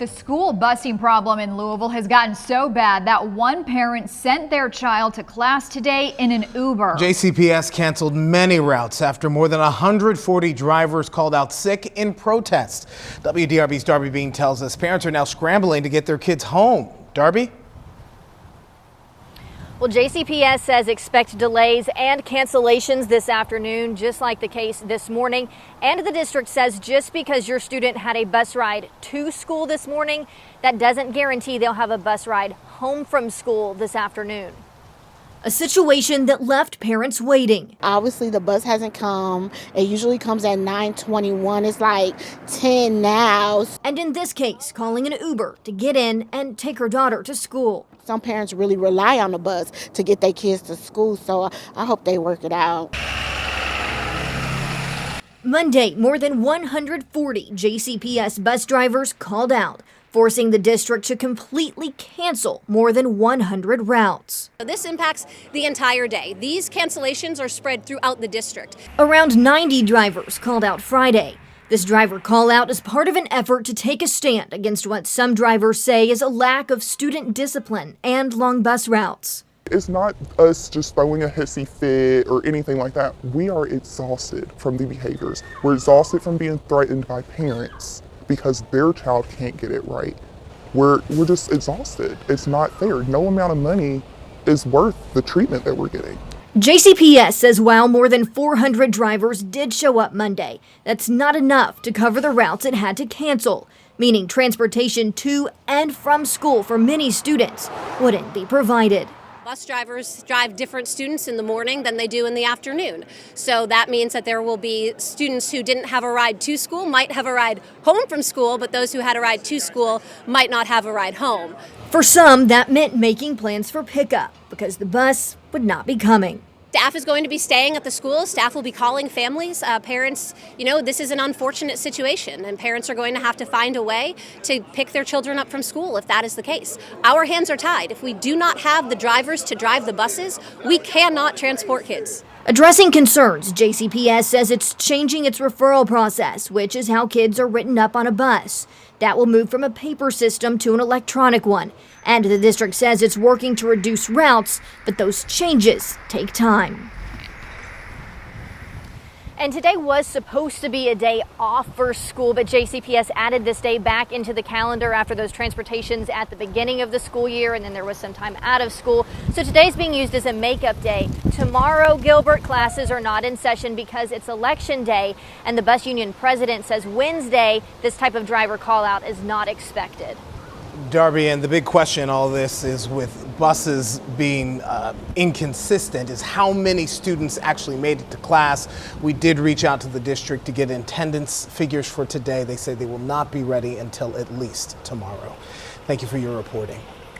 The school busing problem in Louisville has gotten so bad that one parent sent their child to class today in an Uber. JCPS canceled many routes after more than 140 drivers called out sick in protest. WDRB's Darby Bean tells us parents are now scrambling to get their kids home. Darby? Well, JCPS says expect delays and cancellations this afternoon, just like the case this morning. And the district says just because your student had a bus ride to school this morning, that doesn't guarantee they'll have a bus ride home from school this afternoon. A situation that left parents waiting. Obviously, the bus hasn't come. It usually comes at 9:21. It's like 10 now. And in this case, calling an Uber to get in and take her daughter to school. Some parents really rely on the bus to get their kids to school, so I hope they work it out. Monday, more than 140 JCPS bus drivers called out, forcing the district to completely cancel more than 100 routes. This impacts the entire day. These cancellations are spread throughout the district. Around 90 drivers called out Friday. This driver call out is part of an effort to take a stand against what some drivers say is a lack of student discipline and long bus routes. It's not us just throwing a hissy fit or anything like that. We are exhausted from the behaviors. We're exhausted from being threatened by parents because their child can't get it right. We're just exhausted. It's not fair. No amount of money is worth the treatment that we're getting. JCPS says while more than 400 drivers did show up Monday, that's not enough to cover the routes it had to cancel, meaning transportation to and from school for many students wouldn't be provided. Bus drivers drive different students in the morning than they do in the afternoon. So that means that there will be students who didn't have a ride to school, might have a ride home from school, but those who had a ride to school might not have a ride home. For some, that meant making plans for pickup because the bus would not be coming. Staff is going to be staying at the school. Staff will be calling families. Parents, this is an unfortunate situation, and parents are going to have to find a way to pick their children up from school if that is the case. Our hands are tied. If we do not have the drivers to drive the buses, we cannot transport kids. Addressing concerns, JCPS says it's changing its referral process, which is how kids are written up on a bus. That will move from a paper system to an electronic one. And the district says it's working to reduce routes, but those changes take time. And today was supposed to be a day off for school, but JCPS added this day back into the calendar after those transportations at the beginning of the school year, and then there was some time out of school. So today's being used as a makeup day. Tomorrow, Gilbert, classes are not in session because it's election day, and the bus union president says Wednesday, this type of driver call out is not expected. Darby, and the big question in all this is with buses being inconsistent is how many students actually made it to class. We did reach out to the district to get attendance figures for today. They say they will not be ready until at least tomorrow. Thank you for your reporting.